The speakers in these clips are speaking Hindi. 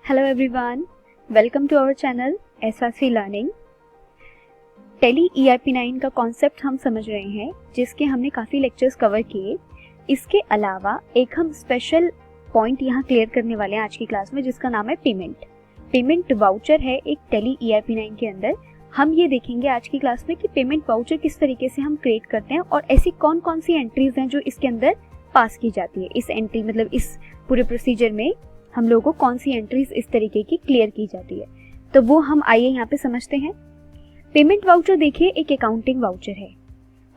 Hello everyone, welcome to our channel SRC learning. Tally ERP9 का कॉन्सेप्ट हम समझ रहे हैं, जिसके हमने काफ़ी लेक्चर्स कवर किए। इसके अलावा एक हम स्पेशल पॉइंट यहाँ क्लियर करने वाले हैं आज की क्लास में, जिसका नाम है पेमेंट वाउचर है एक टेली ERP9 के अंदर। हम ये देखेंगे आज की क्लास में कि पेमेंट वाउचर किस तरीके से हम क्रिएट करते हैं और ऐसी कौन कौन सी एंट्रीज हैं जो इसके अंदर पास की जाती है। इस एंट्री मतलब इस पूरे प्रोसीजर में हम लोगों को कौन सी एंट्रीज इस तरीके की क्लियर की जाती है, तो वो हम आइए यहाँ पे समझते हैं। पेमेंट वाउचर देखिए एक अकाउंटिंग वाउचर है।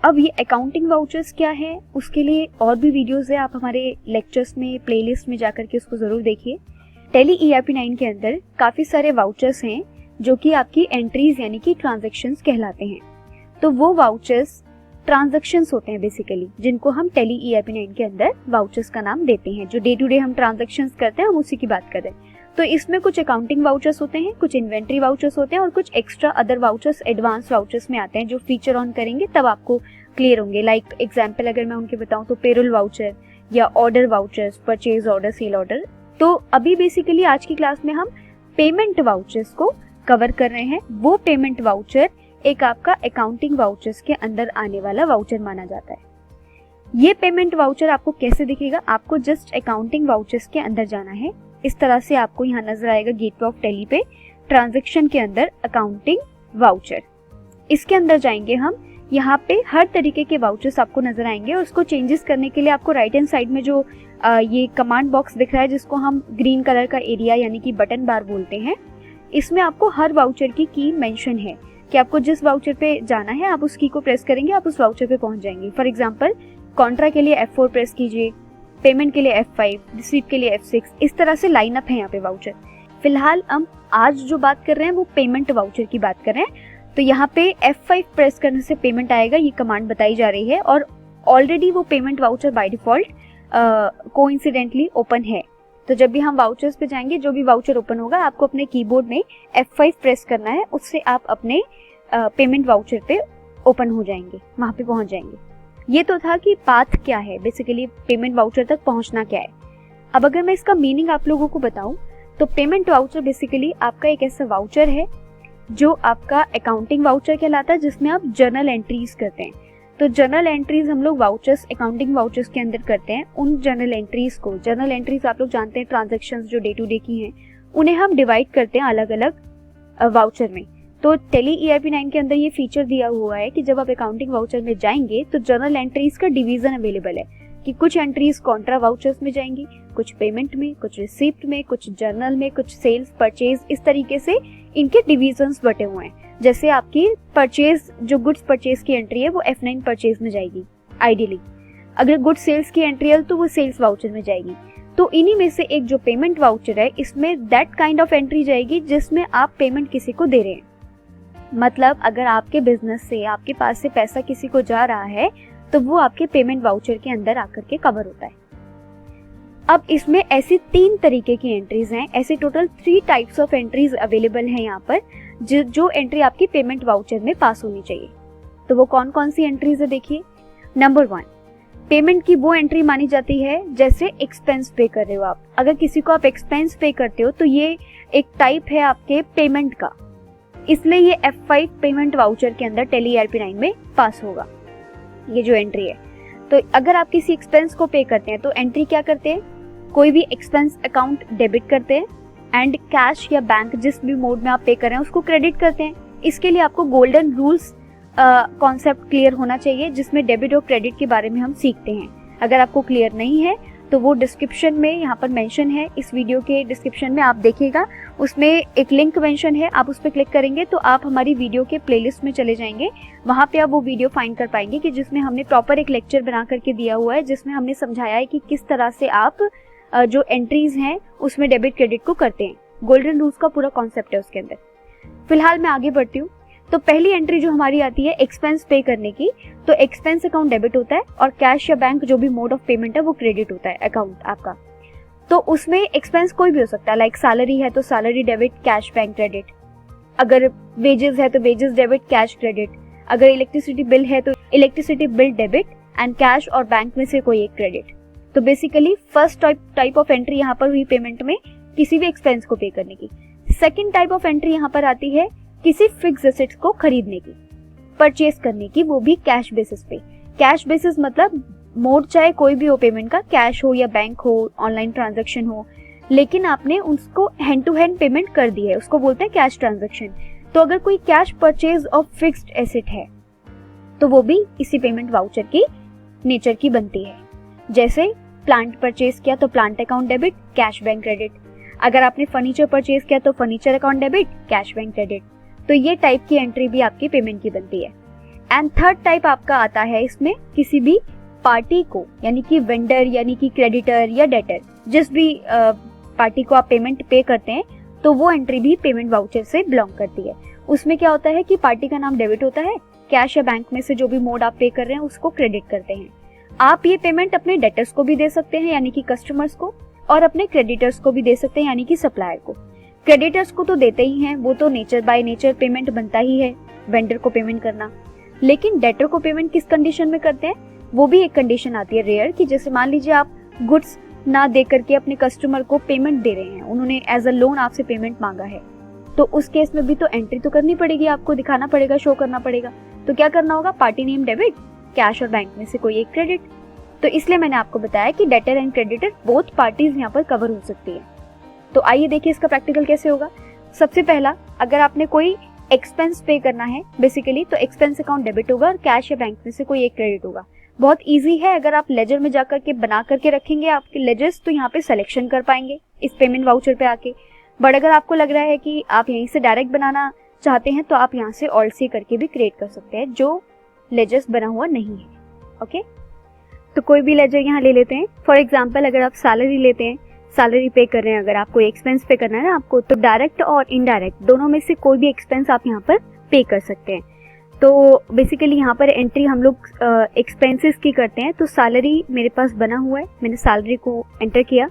अब ये अकाउंटिंग वाउचर्स क्या है, उसके लिए और भी वीडियोस है, आप हमारे लेक्चर्स में प्लेलिस्ट में जाकर के उसको जरूर देखिए। टेली ERP9 के अंदर काफी सारे वाउचर्स हैं जो कि आपकी एंट्रीज यानी कि ट्रांजैक्शंस कहलाते हैं। तो वो वाउचर्स ट्रांजैक्शंस होते हैं बेसिकली, जिनको हम टेली ERP9 के अंदर वाउचर्स का नाम देते हैं। जो डे टू डे हम ट्रांजैक्शंस करते हैं हम उसी की बात कर रहे हैं। तो इसमें कुछ अकाउंटिंग वाउचर्स होते हैं, कुछ इन्वेंट्री वाउचर्स होते हैं और कुछ extra other vouchers advance vouchers में आते हैं, जो फीचर ऑन करेंगे तब आपको क्लियर होंगे। लाइक एग्जाम्पल अगर मैं उनके बताऊं तो पेरोल वाउचर या order vouchers, purchase order, sale order. तो अभी बेसिकली आज की क्लास में हम पेमेंट वाउचर्स को कवर कर रहे हैं। वो पेमेंट वाउचर एक आपका अकाउंटिंग वाउचर्स के अंदर आने वाला वाउचर माना जाता है। ये पेमेंट वाउचर आपको कैसे दिखेगा, आपको जस्ट अकाउंटिंग वाउचर्स के अंदर जाना है। इस तरह से आपको यहाँ नजर आएगा गेटवे ऑफ टेली पे ट्रांजैक्शन के अंदर अकाउंटिंग वाउचर। इसके अंदर जाएंगे हम, यहाँ पे हर तरीके के वाउचर्स आपको नजर आएंगे और उसको चेंजेस करने के लिए आपको राइट हैंड साइड में जो ये कमांड बॉक्स दिख रहा है, जिसको हम ग्रीन कलर का एरिया यानी कि बटन बार बोलते हैं, इसमें आपको हर वाउचर की की मेंशन है कि आपको जिस वाउचर पे जाना है आप उस की को प्रेस करेंगे, आप उस वाउचर पे पहुंच जाएंगे। फॉर एग्जांपल कॉन्ट्रा के लिए F4 प्रेस कीजिए, पेमेंट के लिए F5, रिसीट के लिए F6। इस तरह से लाइन अप है यहाँ पे वाउचर। फिलहाल हम आज जो बात कर रहे हैं वो पेमेंट वाउचर की बात कर रहे हैं। तो यहाँ पे F5 प्रेस करने से पेमेंट आएगा, ये कमांड बताई जा रही है और ऑलरेडी वो payment voucher by default coincidentally open है। तो जब भी हम वाउचर्स पे जाएंगे, जो भी वाउचर ओपन होगा आपको अपने कीबोर्ड में F5 प्रेस करना है, उससे आप अपने पेमेंट वाउचर पे ओपन हो जाएंगे, वहां पे पहुंच जाएंगे। ये तो था कि पाथ क्या है, बेसिकली पेमेंट वाउचर तक पहुंचना क्या है। अब अगर मैं इसका मीनिंग आप लोगों को बताऊं तो पेमेंट वाउचर बेसिकली आपका एक ऐसा वाउचर है जो आपका अकाउंटिंग वाउचर कहलाता है, जिसमें आप जर्नल एंट्रीज करते हैं। तो जर्नल एंट्रीज हम लोग वाउचर्स अकाउंटिंग वाउचर्स के अंदर करते हैं। उन जर्नल एंट्रीज आप लोग जानते हैं ट्रांजैक्शंस जो डे टू डे की हैं, उन्हें हम डिवाइड करते हैं अलग अलग वाउचर में। तो टेली ERP9 के अंदर ये फीचर दिया हुआ है कि जब आप अकाउंटिंग वाउचर में जाएंगे तो जर्नल एंट्रीज का डिवीजन अवेलेबल है कि कुछ एंट्रीज कॉन्ट्रा वाउचर्स में जाएंगी, कुछ पेमेंट में, कुछ रिसिप्ट में, कुछ जर्नल में, कुछ सेल्स, परचेज। इस तरीके से इनके डिवीजन्स बटे हुए हैं। जैसे आपकी परचेज, जो गुड्स परचेज की एंट्री है वो F9 परचेज में जाएगी आइडियली। अगर गुड्स सेल्स की एंट्री है तो वो सेल्स वाउचर में जाएगी। तो इन्हीं में से एक जो पेमेंट वाउचर है, इसमें दैट काइंड ऑफ एंट्री जाएगी जिसमें आप पेमेंट किसी को दे रहे हैं। मतलब अगर आपके बिजनेस से, आपके पास से पैसा किसी को जा रहा है तो वो आपके पेमेंट वाउचर के अंदर आकर के कवर होता है। अब इसमें ऐसी 3 तरीके की एंट्रीज हैं, ऐसे total 3 types of entries available हैं यहाँ पर, जो एंट्री आपकी पेमेंट वाउचर में पास होनी चाहिए। तो वो कौन कौन सी एंट्रीज है देखिए। नंबर 1, पेमेंट की वो एंट्री मानी जाती है जैसे एक्सपेंस पे कर रहे हो आप। अगर किसी को आप एक्सपेंस पे करते हो तो ये एक टाइप है आपके पेमेंट का, इसलिए ये F5 पेमेंट वाउचर के अंदर टेली ERP9 में पास होगा ये जो एंट्री है। तो अगर आप किसी एक्सपेंस को पे करते हैं तो एंट्री क्या करते हैं, कोई भी एक्सपेंस अकाउंट डेबिट करते हैं एंड कैश या बैंक जिस भी मोड में आप पे कर रहे हैं उसको क्रेडिट करते हैं। इसके लिए आपको गोल्डन रूल्स कॉन्सेप्ट क्लियर होना चाहिए, जिसमें डेबिट और क्रेडिट के बारे में हम सीखते हैं। अगर आपको क्लियर नहीं है तो वो डिस्क्रिप्शन में यहाँ पर मेंशन है, इस वीडियो के डिस्क्रिप्शन में आप देखिएगा, उसमें एक लिंक मेंशन है, आप उस पर क्लिक करेंगे तो आप हमारी वीडियो के प्लेलिस्ट में चले जाएंगे। वहाँ पे आप वो वीडियो फाइंड कर पाएंगे कि जिसमें हमने प्रॉपर एक लेक्चर बना करके दिया हुआ है, जिसमें हमने समझाया है कि किस तरह से आप जो एंट्रीज हैं उसमें डेबिट क्रेडिट को करते हैं। गोल्डन रूल्स का पूरा कॉन्सेप्ट है उसके अंदर। फिलहाल मैं आगे बढ़ती हूँ। तो पहली एंट्री जो हमारी आती है एक्सपेंस पे करने की, तो एक्सपेंस अकाउंट डेबिट होता है और कैश या बैंक जो भी मोड ऑफ पेमेंट है वो क्रेडिट होता है अकाउंट आपका। तो उसमें एक्सपेंस कोई भी हो सकता है, लाइक सैलरी है तो salary debit, cash bank credit. अगर वेजेस है तो वेजेस डेबिट, कैश क्रेडिट। अगर इलेक्ट्रिसिटी बिल है तो electricity bill debit and cash और बैंक में से कोई एक क्रेडिट। तो basically first type of entry यहाँ पर हुई पेमेंट में किसी भी एक्सपेंस को पे करने की। सेकंड टाइप ऑफ एंट्री यहाँ पर आती है किसी फिक्स एसेट्स को खरीदने की, परचेज करने की, वो भी कैश बेसिस पे। कैश बेसिस मतलब मोड चाहे कोई भी हो पेमेंट का, कैश हो या बैंक हो, ऑनलाइन ट्रांजैक्शन हो, लेकिन आपने उसको हैंड टू हैंड पेमेंट कर दी है, उसको बोलते हैं कैश ट्रांजैक्शन। तो अगर कोई cash purchase of fixed asset है तो वो भी इसी पेमेंट वाउचर की नेचर की बनती है। जैसे प्लांट परचेज किया तो plant account debit, cash bank credit. अगर आपने फर्नीचर परचेज किया तो furniture account debit, cash bank credit. तो ये टाइप की एंट्री भी आपकी पेमेंट की बनती है। एंड थर्ड टाइप आपका आता है इसमें किसी भी पार्टी को, यानी कि वेंडर यानी कि क्रेडिटर या डेटर, जिस भी पार्टी को आप पेमेंट पे करते हैं, तो वो एंट्री भी पेमेंट वाउचर से बिलोंग करती है। उसमें क्या होता है कि पार्टी का नाम डेबिट होता है, कैश या बैंक में से जो भी मोड आप पे कर रहे हैं उसको क्रेडिट करते हैं। आप ये पेमेंट अपने डेटर्स को भी दे सकते हैं यानी कि कस्टमर्स को, और अपने क्रेडिटर्स को भी दे सकते हैं यानी कि सप्लायर को। क्रेडिटर्स को तो देते ही हैं, वो तो नेचर बाय नेचर पेमेंट बनता ही है वेंडर को पेमेंट करना। लेकिन डेटर को पेमेंट किस कंडीशन में करते हैं, वो भी एक कंडीशन आती है रेयर, कि जैसे मान लीजिए आप गुड्स ना दे करके अपने कस्टमर को पेमेंट दे रहे हैं, उन्होंने एज अ लोन आपसे पेमेंट मांगा है, तो उस केस में भी तो एंट्री तो करनी पड़ेगी, आपको दिखाना पड़ेगा, शो करना पड़ेगा। तो क्या करना होगा, पार्टी नेम डेबिट, कैश और बैंक में से कोई एक क्रेडिट। तो इसलिए मैंने आपको बताया कि debtor and creditor both parties यहाँ पर कवर हो सकती है। तो आइए देखिए इसका प्रैक्टिकल कैसे होगा। सबसे पहला, अगर आपने कोई एक्सपेंस पे करना है बेसिकली, तो एक्सपेंस अकाउंट डेबिट होगा और कैश या बैंक में से कोई एक क्रेडिट होगा। बहुत इजी है, अगर आप लेजर में जाकर के बना करके रखेंगे आपके लेजर्स, तो यहाँ पे सिलेक्शन कर पाएंगे इस पेमेंट वाउचर पे आके। बट अगर आपको लग रहा है कि आप यहीं से डायरेक्ट बनाना चाहते हैं, तो आप यहाँ से ऑल्ट सी करके भी क्रिएट कर सकते हैं जो लेजर्स बना हुआ नहीं है। ओके, तो कोई भी लेजर यहाँ ले लेते हैं। फॉर एग्जाम्पल, अगर आप सैलरी लेते हैं, सैलरी पे कर रहे हैं, अगर आपको एक्सपेंस पे करना है ना आपको, तो डायरेक्ट और इनडायरेक्ट दोनों में से कोई भी एक्सपेंस आप यहाँ पर पे कर सकते हैं। तो बेसिकली यहाँ पर एंट्री हम लोग एक्सपेंसेस की करते हैं। तो सैलरी मेरे पास बना हुआ है, मैंने सैलरी को एंटर किया,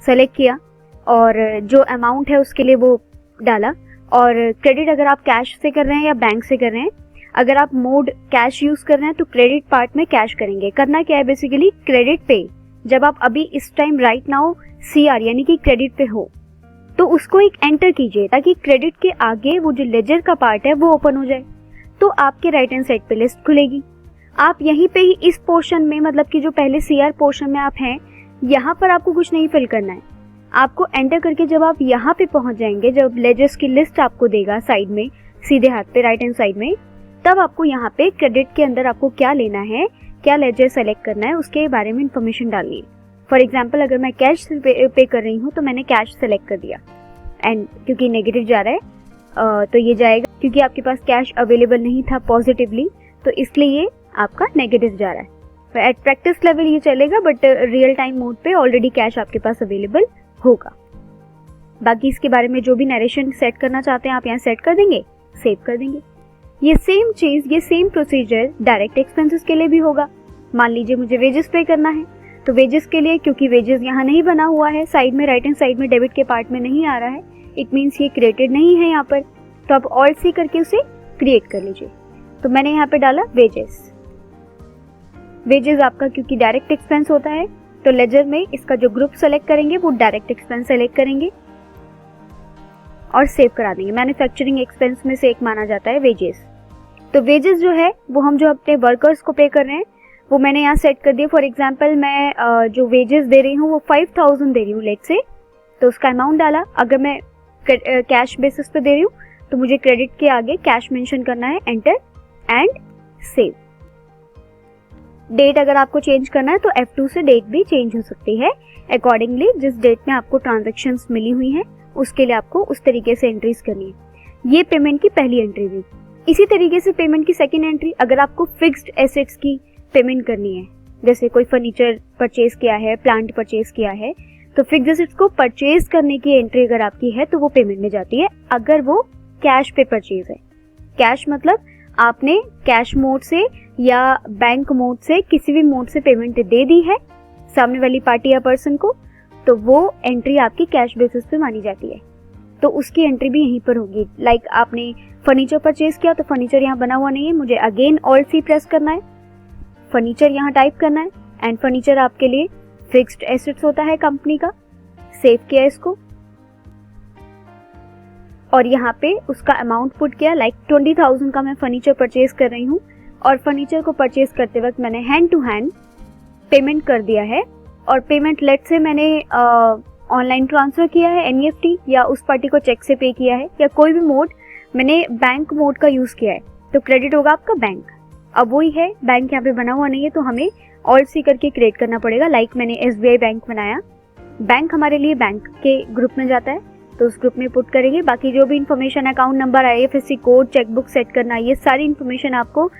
सेलेक्ट किया और जो अमाउंट है उसके लिए वो डाला। और क्रेडिट अगर आप कैश से कर रहे हैं या बैंक से कर रहे हैं, अगर आप मोड कैश यूज कर रहे हैं तो क्रेडिट पार्ट में कैश करेंगे। करना क्या है बेसिकली, क्रेडिट पे जब आप अभी इस टाइम राइट नाउ CR यानी कि क्रेडिट पे हो, तो उसको एक एंटर कीजिए ताकि क्रेडिट के आगे वो जो लेजर का पार्ट है वो ओपन हो जाए। तो आपके राइट हैंड साइड पे लिस्ट खुलेगी। आप यहीं पे ही इस पोर्शन में, मतलब कि जो पहले CR पोर्शन में आप हैं, यहाँ पर आपको कुछ नहीं फिल करना है। आपको एंटर करके जब आप यहाँ पे पहुंच जाएंगे, जब लेजर्स की लिस्ट आपको देगा साइड में, सीधे हाथ पे राइट हैंड साइड में, तब आपको यहाँ पे क्रेडिट के अंदर आपको क्या लेना है, क्या लेजर सेलेक्ट करना है, उसके बारे में इंफॉर्मेशन डालनी है। फॉर एग्जाम्पल, अगर मैं कैश पे कर रही हूँ तो मैंने कैश सेलेक्ट कर दिया, एंड क्योंकि नेगेटिव जा रहा है तो ये जाएगा, क्योंकि आपके पास कैश अवेलेबल नहीं था पॉजिटिवली, तो इसलिए ये आपका नेगेटिव जा रहा है। एट प्रैक्टिस लेवल ये चलेगा, बट रियल टाइम मोड पे ऑलरेडी कैश आपके पास अवेलेबल होगा। बाकी इसके बारे में जो भी नरेशन सेट करना चाहते हैं आप यहाँ सेट कर देंगे, सेव कर देंगे। ये सेम चीज, ये सेम प्रोसीजर डायरेक्ट एक्सपेंसेस के लिए भी होगा। मान लीजिए मुझे वेजेस पे करना है, तो वेजेस के लिए, क्योंकि वेजेस यहाँ नहीं बना हुआ है साइड में, राइट हैंड साइड में डेबिट के पार्ट में नहीं आ रहा है, इट मीन्स ये क्रिएटेड नहीं है यहाँ पर, तो आप ऑल्ट सी करके उसे क्रिएट कर लीजिए। तो मैंने यहाँ पे डाला वेजेस। वेजेस आपका क्योंकि डायरेक्ट एक्सपेंस होता है, तो लेजर में इसका जो ग्रुप सेलेक्ट करेंगे वो डायरेक्ट एक्सपेंस सेलेक्ट करेंगे और सेव करा देंगे। मैन्युफैक्चरिंग एक्सपेंस में से एक माना जाता है वेजेस। तो वेजेस जो है वो हम जो अपने वर्कर्स को पे कर रहे हैं वो मैंने यहाँ सेट कर दिया। फॉर एग्जांपल, मैं जो वेजेस दे रही हूँ वो 5000 दे रही हूँ लेट से, तो उसका अमाउंट डाला। अगर मैं कैश बेसिस पे दे रही हूँ तो मुझे क्रेडिट के आगे कैश मेंशन करना है, एंटर एंड सेव। डेट अगर आपको चेंज करना है तो F2 से डेट भी चेंज हो सकती है अकॉर्डिंगली, जिस डेट में आपको ट्रांजैक्शंस मिली हुई हैं उसके लिए आपको उस तरीके से एंट्रीज करनी है। ये पेमेंट की पहली एंट्री हुई। इसी तरीके से पेमेंट की सेकंड एंट्री, अगर आपको फिक्स्ड एसेट्स की पेमेंट करनी है, जैसे कोई फर्नीचर परचेज किया है, प्लांट परचेज किया है, तो फिक्स्ड एसेट्स को परचेज करने की एंट्री अगर आपकी है तो वो पेमेंट में जाती है, अगर वो कैश पे परचेज है। कैश मतलब आपने कैश मोड से या बैंक मोड से, किसी भी मोड से पेमेंट दे दी है सामने वाली पार्टी या पर्सन को, तो वो एंट्री आपकी कैश बेसिस पे मानी जाती है। तो उसकी एंट्री भी यहीं पर होगी। लाइक आपने फर्नीचर परचेज किया तो फर्नीचर यहाँ बना हुआ नहीं है, मुझे अगेन ऑल्ट सी प्रेस करना है, फर्नीचर यहाँ टाइप करना है, एंड फर्नीचर आपके लिए फिक्स्ड एसेट्स होता है कंपनी का। सेव किया इसको, और यहाँ पे उसका अमाउंट पुट किया, लाइक 20,000 का मैं फर्नीचर परचेज कर रही हूँ और फर्नीचर को परचेज करते वक्त मैंने हैंड टू हैंड पेमेंट कर दिया है और पेमेंट लेट से मैंने ऑनलाइन ट्रांसफर किया है एनईएफटी या उस पार्टी को चेक से पे किया है या कोई भी मोड मैंने बैंक मोड का यूज किया है, तो क्रेडिट होगा आपका बैंक। अब वही है, बैंक यहाँ पे बना हुआ नहीं है तो हमें ऑल्ट सी करके क्रिएट करना पड़ेगा। लाइक मैंने एसबीआई बैंक बनाया, बैंक हमारे लिए बैंक के ग्रुप में जाता है तो उस ग्रुप में पुट करेंगे। बाकी जो भी information, account number, IFSC code, chequebook set करना, ये सारी इन्फॉर्मेशन आपको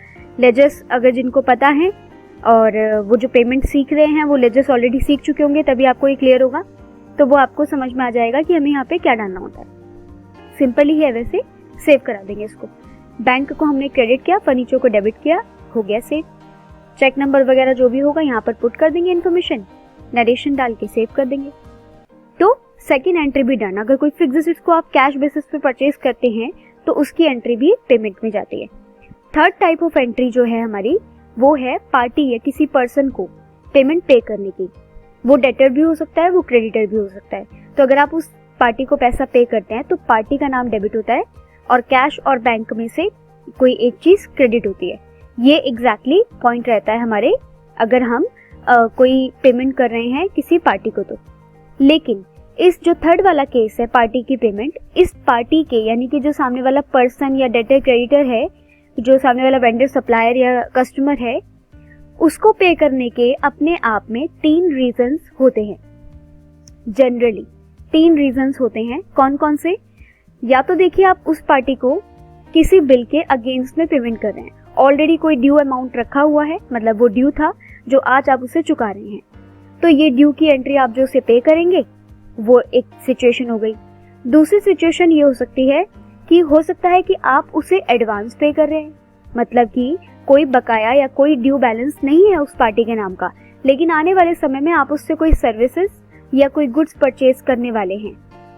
लेजर्स अगर जिनको पता है और वो जो पेमेंट सीख रहे हैं वो लेजर्स ऑलरेडी सीख चुके होंगे तभी आपको ये क्लियर होगा, तो वो आपको समझ में आ जाएगा कि हमें यहाँ पे क्या डालना होता है। सिंपल ही है, वैसे सेव करा देंगे इसको। बैंक को हमने क्रेडिट किया, फर्नीचर को डेबिट किया, हो गया सेव। चेक नंबर वगैरह जो भी होगा यहाँ पर पुट कर देंगे, इन्फॉर्मेशन नरेशन डाल के सेव कर देंगे। तो सेकेंड एंट्री भी डन। अगर कोई फिक्स एसेट्स को आप कैश बेसिस पे परचेज करते हैं तो उसकी एंट्री भी पेमेंट में जाती है। थर्ड टाइप ऑफ एंट्री जो है हमारी वो है पार्टी या किसी पर्सन को पेमेंट पे करने की। वो डेटर भी हो सकता है, वो क्रेडिटर भी हो सकता है। तो अगर आप उस पार्टी को पैसा पे करते हैं तो पार्टी का नाम डेबिट होता है और कैश और बैंक में से कोई एक चीज क्रेडिट होती है। ये एग्जैक्टली पॉइंट रहता है हमारे, अगर हम कोई पेमेंट कर रहे हैं किसी पार्टी को तो। लेकिन इस जो थर्ड वाला केस है पार्टी की पेमेंट, इस पार्टी के यानी कि जो सामने वाला पर्सन या डेटर क्रेडिटर है, जो सामने वाला वेंडर सप्लायर या कस्टमर है, उसको पे करने के अपने आप में 3 रीजंस होते हैं। जनरली 3 रीजंस होते हैं। कौन कौन से? या तो देखिए आप उस पार्टी को किसी बिल के अगेंस्ट में पेमेंट कर रहे हैं, ऑलरेडी कोई ड्यू अमाउंट रखा हुआ है, मतलब वो ड्यू था जो आज आप उसे चुका रहे हैं, तो ये ड्यू की एंट्री आप जो उसे पे करेंगे, वो एक सिचुएशन हो गई। दूसरी सिचुएशन ये हो सकती है कि हो सकता है कि आप उसे एडवांस पे कर रहे हैं, मतलब कि कोई बकाया या कोई ड्यू बैलेंस नहीं है उस पार्टी के नाम का, लेकिन आने वाले समय में आप उससे कोई सर्विसेज या कोई गुड्स परचेज करने वाले हैं,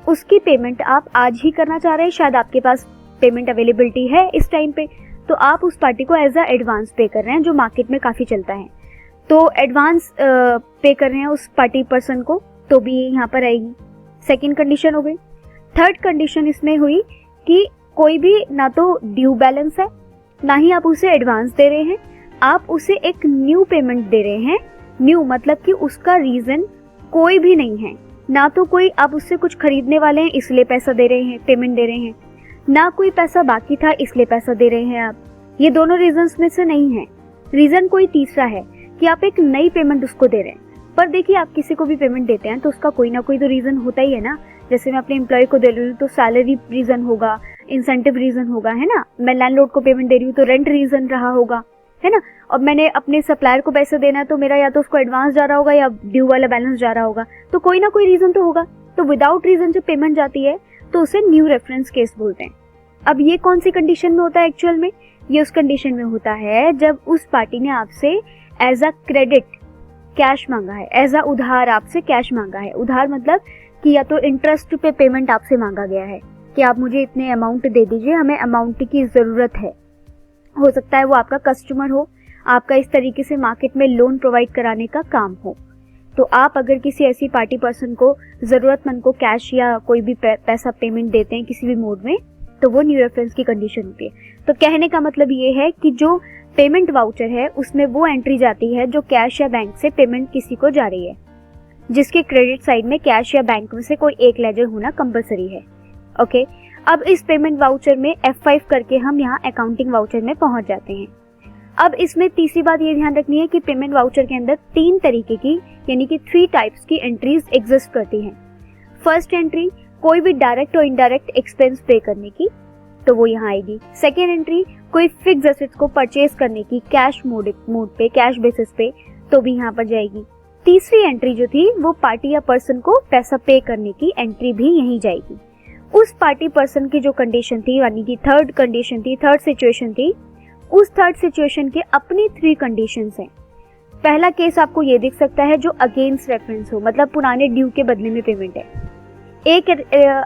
उसकी पेमेंट आप आज ही करना चाह रहे हैं, शायद आपके पास पेमेंट अवेलेबिलिटी है इस टाइम पे, तो आप उस पार्टी को एज अ एडवांस पे कर रहे हैं, जो मार्केट में काफी चलता है। तो एडवांस पे कर रहे हैं उस पार्टी पर्सन को, तो भी यहाँ पर आएगी। सेकेंड कंडीशन हो गई। थर्ड कंडीशन इसमें हुई कि कोई भी ना तो ड्यू बैलेंस है, ना ही आप उसे एडवांस दे रहे हैं, आप उसे एक न्यू पेमेंट दे रहे हैं। न्यू मतलब कि उसका रीजन कोई भी नहीं है, ना तो कोई आप उससे कुछ खरीदने वाले हैं इसलिए पैसा दे रहे हैं, पेमेंट दे रहे हैं, ना कोई पैसा बाकी था इसलिए पैसा दे रहे हैं आप। ये दोनों रीजंस में से नहीं है। रीजन कोई तीसरा है कि आप एक नई पेमेंट उसको दे रहे हैं। पर देखिए, आप किसी को भी पेमेंट देते हैं तो उसका कोई ना कोई तो रीजन होता ही है ना। जैसे मैं अपने एम्प्लॉय को दे रही हूँ तो सैलरी रीजन होगा, इंसेंटिव रीजन होगा, है ना। मैं लैंडलॉर्ड को पेमेंट दे रही हूँ तो रेंट रीजन रहा होगा, है ना। और मैंने अपने सप्लायर को पैसे देना है तो मेरा या तो उसको एडवांस जा रहा होगा या ड्यू वाला बैलेंस जा रहा होगा, तो कोई ना कोई रीजन तो होगा। तो विदाउट रीजन जब पेमेंट जाती है तो उसे न्यू रेफरेंस केस बोलते हैं। अब ये कौन सी कंडीशन में होता है एक्चुअल में? ये उस कंडीशन में होता है जब उस पार्टी ने आपसे एज अ क्रेडिट कैश मांगा है, एज अ उधार आपसे कैश मांगा है। उधार मतलब कि या तो इंटरेस्ट पे पेमेंट आपसे मांगा गया है कि आप मुझे इतने अमाउंट दे दीजिए, हमें अमाउंट की जरूरत है। हो सकता है वो आपका कस्टमर हो, आपका इस तरीके से मार्केट में लोन प्रोवाइड कराने का काम हो। तो आप अगर किसी ऐसी पार्टी पर्सन को, जरूरतमंद को कैश या कोई भी पैसा पेमेंट देते हैं किसी भी मोड में, तो वो न्यू रेफरेंस की कंडीशन होती है। तो कहने का मतलब ये है कि जो पेमेंट वाउचर है उसमें वो एंट्री जाती है जो कैश या बैंक से पेमेंट किसी को जा रही है, जिसके क्रेडिट साइड में कैश या बैंक में से कोई एक लेजर होना कंपलसरी है। ओके, अब इस पेमेंट वाउचर में F5 करके हम यहाँ अकाउंटिंग वाउचर में पहुंच जाते हैं। अब इसमें तीसरी बात ये ध्यान रखनी है कि पेमेंट वाउचर के अंदर 3 तरीके की यानी कि 3 टाइप्स की एंट्रीज एग्जिस्ट करती हैं। फर्स्ट एंट्री कोई भी डायरेक्ट और इनडायरेक्ट एक्सपेंस पे करने की, तो वो यहाँ आएगी। सेकेंड एंट्री कोई फिक्स एसेट्स को परचेज करने की कैश मोड पे, कैश बेसिस पे, तो भी यहाँ पर जाएगी। तीसरी एंट्री जो थी वो पार्टी या पर्सन को पैसा पे करने की एंट्री भी यहीं जाएगी। उस पार्टी पर्सन की जो कंडीशन थी यानी कि थर्ड कंडीशन थी, थर्ड सिचुएशन थी, उस थर्ड सिचुएशन के अपनी 3 कंडीशंस हैं। पहला केस आपको ये दिख सकता है जो अगेंस्ट रेफरेंस हो, मतलब पुराने ड्यू के बदले में पेमेंट है। एक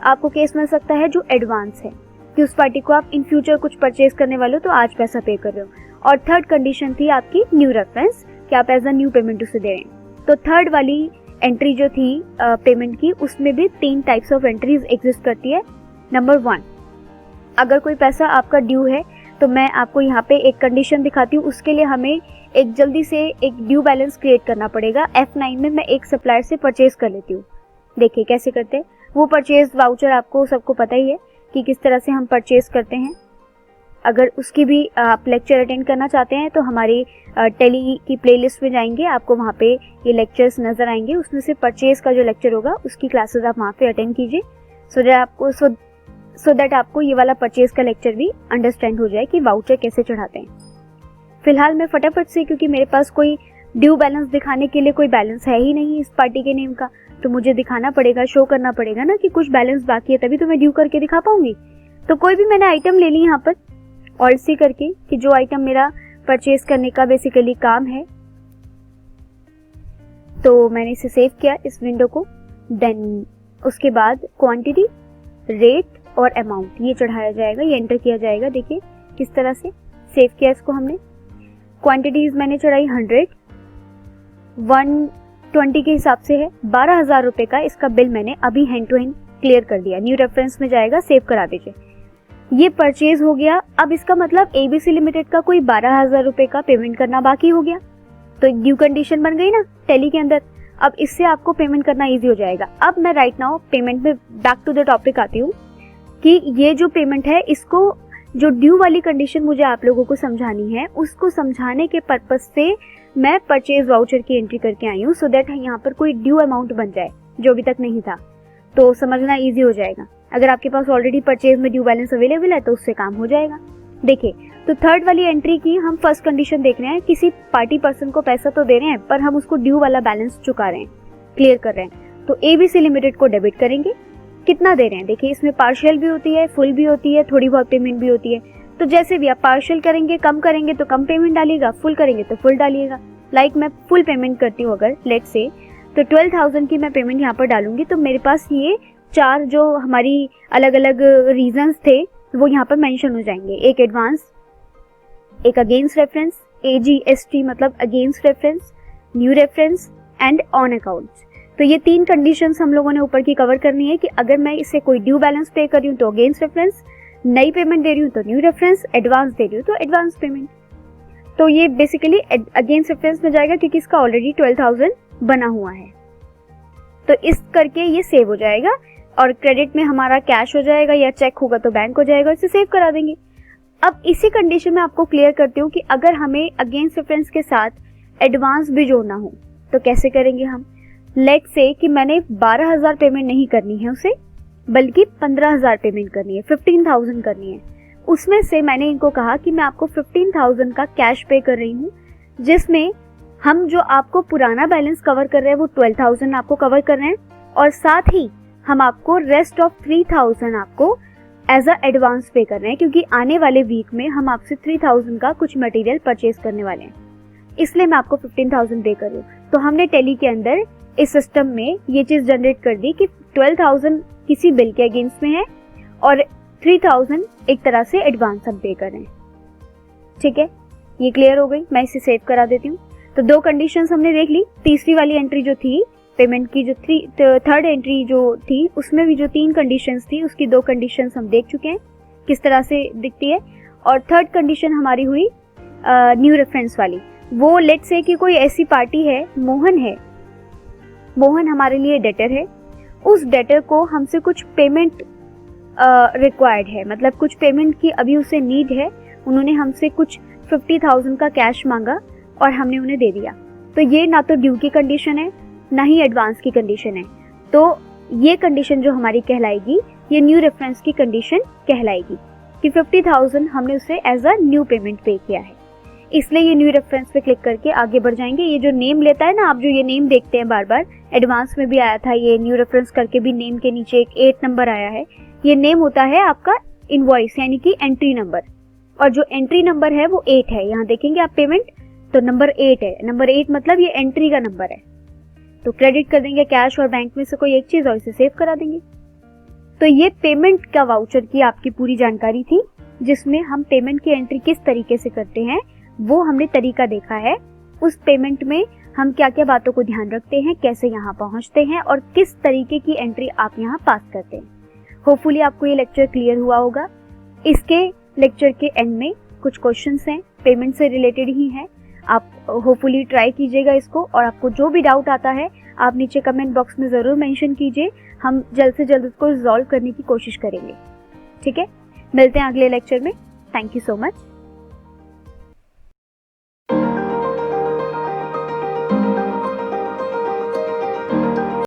आपको केस मिल सकता है जो एडवांस है कि उस पार्टी को आप इन फ्यूचर कुछ परचेज करने वाले हो तो आज पैसा पे कर रहे हो। और थर्ड कंडीशन थी आपकी न्यू रेफरेंस कि आप एज अ न्यू पेमेंट उसे दे रहे हैं। तो थर्ड वाली एंट्री जो थी पेमेंट की, उसमें भी 3 टाइप्स ऑफ एंट्रीज एग्जिस्ट करती है। नंबर 1 अगर कोई पैसा आपका ड्यू है तो मैं आपको यहाँ पे एक कंडीशन दिखाती हूँ। उसके लिए हमें एक जल्दी से एक ड्यू बैलेंस क्रिएट करना पड़ेगा। F9 में मैं एक सप्लायर से परचेज कर लेती हूँ। देखिए कैसे करते हैं। वो परचेज वाउचर आपको सबको पता ही है कि किस तरह से हम परचेज करते हैं। अगर उसकी भी आप लेक्चर अटेंड करना चाहते हैं तो हमारी टेली की प्लेलिस्ट में जाएंगे, आपको वहाँ पे ये लेक्चर्स नज़र आएंगे। उसमें से परचेज का जो लेक्चर होगा उसकी क्लासेस आप वहाँ पे अटेंड कीजिए, सो दैट आपको ये वाला परचेज का लेक्चर भी अंडरस्टैंड हो जाए कि वाउचर कैसे चढ़ाते हैं। फिलहाल मैं फटाफट से, क्योंकि मेरे पास कोई ड्यू बैलेंस दिखाने के लिए कोई बैलेंस है ही नहीं इस पार्टी के नेम का, तो मुझे दिखाना पड़ेगा, शो करना पड़ेगा ना कि कुछ बैलेंस बाकी है, तभी तो मैं ड्यू करके दिखा पाऊंगी। तो कोई भी मैंने आइटम ले ली यहाँ पर ऑल्ट सी करके कि जो आइटम मेरा परचेज करने का बेसिकली काम है, तो मैंने इसे सेव किया इस विंडो को। देन उसके बाद क्वांटिटी, रेट और अमाउंट ये चढ़ाया जाएगा, ये एंटर किया जाएगा। देखिए किस तरह से सेव किया इसको हमने। क्वांटिटीज मैंने चढ़ाई 100, 120 के हिसाब से है। 12,000 रुपए का इसका बिल मैंने अभी हैंड टू हैंड क्लियर कर दिया। न्यू रेफरेंस में जाएगा, सेव करा दीजिए। ये परचेज हो गया। अब इसका मतलब ABC लिमिटेड का कोई 12,000 रुपए का पेमेंट करना बाकी हो गया, तो एक ड्यू कंडीशन बन गई ना टेली के अंदर। अब इससे आपको पेमेंट करना इजी हो जाएगा। अब मैं राइट नाउ पेमेंट में बैक टू द टॉपिक आती हूँ कि ये जो पेमेंट है, इसको जो ड्यू वाली कंडीशन मुझे आप लोगों को समझानी है, उसको समझाने के पर्पज से मैं परचेज वाउचर की एंट्री करके आई हूँ, सो दैट यहाँ पर कोई ड्यू अमाउंट बन जाए जो अभी तक नहीं था, तो समझना इजी हो जाएगा। अगर आपके पास ऑलरेडी परचेज में ड्यू बैलेंस अवेलेबल है तो उससे काम हो जाएगा। देखिए, तो थर्ड वाली एंट्री की हम फर्स्ट कंडीशन देख रहे हैं। किसी पार्टी पर्सन को पैसा तो दे रहे हैं पर हम उसको ड्यू वाला बैलेंस चुका रहे हैं, क्लियर कर रहे हैं। तो ABC लिमिटेड को डेबिट करेंगे। कितना दे रहे हैं, देखिए इसमें पार्शियल भी होती है, फुल भी होती है, थोड़ी बहुत पेमेंट भी होती है। तो जैसे भी आप पार्शियल करेंगे, कम करेंगे तो कम पेमेंट डालिएगा, फुल करेंगे तो फुल डालिएगा। लाइक मैं फुल पेमेंट करती हूँ अगर लेट्स से, तो 12,000 की मैं पेमेंट यहाँ पर डालूंगी। तो मेरे पास ये चार जो हमारी अलग अलग रीजंस थे वो यहाँ पर मेंशन हो जाएंगे। एक एडवांस, एक अगेंस्ट रेफरेंस, AGST मतलब against reference, new reference and on account. तो ये 3 कंडीशंस हम लोगों ने ऊपर की कवर करनी है कि अगर मैं इससे कोई ड्यू बैलेंस पे कर रही हूँ तो अगेंस्ट रेफरेंस, नई पेमेंट दे रही हूँ तो न्यू रेफरेंस, एडवांस दे रही हूँ तो एडवांस पेमेंट। तो ये बेसिकली अगेंस्ट रेफरेंस में जाएगा क्योंकि इसका ऑलरेडी 12,000 बना हुआ है। तो इस करके ये सेव हो जाएगा और क्रेडिट में हमारा कैश हो जाएगा या चेक होगा तो बैंक हो जाएगा, इसे सेव करा देंगे। अब इसी कंडीशन में आपको क्लियर करती हूँ कि अगर हमें अगेंस्ट रेफरेंस के साथ एडवांस भी जोड़ना हो तो कैसे करेंगे हम। लेट्स से कि मैंने 12,000 पेमेंट नहीं करनी है उसे, बल्कि 15,000 पेमेंट करनी है, 15,000 करनी है। उसमें से मैंने इनको कहा कि मैं आपको 15,000 का कैश पे कर रही हूँ, जिसमें हम जो आपको पुराना बैलेंस कवर कर रहे हैं वो 12,000 आपको कवर कर रहे हैं और साथ ही हम आपको रेस्ट ऑफ 3,000 आपको एज अ एडवांस पे कर रहे हैं, क्योंकि आने वाले वीक में हम आपसे 3,000 का कुछ मटेरियल परचेज करने वाले हैं, इसलिए मैं आपको 15,000 पे कर रही हूँ। तो हमने टेली के अंदर इस सिस्टम में ये चीज जनरेट कर दी कि 12,000 किसी बिल के अगेंस्ट में है और 3,000 एक तरह से एडवांस हम पे कर रहे हैं। ठीक है, ये क्लियर हो गई। मैं इसे सेव करा देती हूँ। तो 2 कंडीशंस हमने देख ली। तीसरी वाली एंट्री जो थी पेमेंट की, जो थर्ड एंट्री जो थी उसमें भी जो 3 कंडीशंस थी उसकी 2 कंडीशंस हम देख चुके हैं किस तरह से दिखती है। और थर्ड कंडीशन हमारी हुई न्यू रेफरेंस वाली। वो लेट्स से कि कोई ऐसी पार्टी है, मोहन है, मोहन हमारे लिए डेटर है, उस डेटर को हमसे कुछ पेमेंट रिक्वायर्ड है, मतलब कुछ पेमेंट की अभी उसे नीड है। उन्होंने हमसे कुछ 50,000 का कैश मांगा और हमने उन्हें दे दिया। तो ये ना तो ड्यू की कंडीशन है ना ही एडवांस की कंडीशन है। तो ये कंडीशन जो हमारी कहलाएगी ये न्यू रेफरेंस की कंडीशन कहलाएगी कि 50,000 हमने उसे एज अ न्यू पेमेंट पे किया है, इसलिए ये न्यू रेफरेंस पे क्लिक करके आगे बढ़ जाएंगे। ये जो नेम लेता है ना, आप जो ये नेम देखते हैं बार बार, एडवांस में भी आया था ये न्यू रेफरेंस करके भी नेम के नीचे एक 8 नंबर आया है। ये नेम होता है आपका इनवॉइस यानी कि एंट्री नंबर, और जो एंट्री नंबर है वो 8 है। यहाँ देखेंगे आप पेमेंट तो नंबर 8 है। नंबर 8 मतलब ये एंट्री का नंबर है। तो क्रेडिट कर देंगे कैश और बैंक में से कोई एक चीज और इसे सेव करा देंगे। तो ये पेमेंट का वाउचर की आपकी पूरी जानकारी थी, जिसमें हम पेमेंट की एंट्री किस तरीके से करते हैं वो हमने तरीका देखा है। उस पेमेंट में हम क्या क्या बातों को ध्यान रखते हैं, कैसे यहाँ पहुंचते हैं और किस तरीके की एंट्री आप यहाँ पास करते हैं। होपफुली आपको ये लेक्चर क्लियर हुआ होगा। इसके लेक्चर के एंड में कुछ क्वेश्चंस हैं, पेमेंट से रिलेटेड ही हैं। आप होपफुली ट्राई कीजिएगा इसको, और आपको जो भी डाउट आता है आप नीचे कमेंट बॉक्स में ज़रूर मेंशन कीजिए। हम जल्द से जल्द उसको रिजॉल्व करने की कोशिश करेंगे। ठीक है, मिलते हैं अगले लेक्चर में। Thank you so much.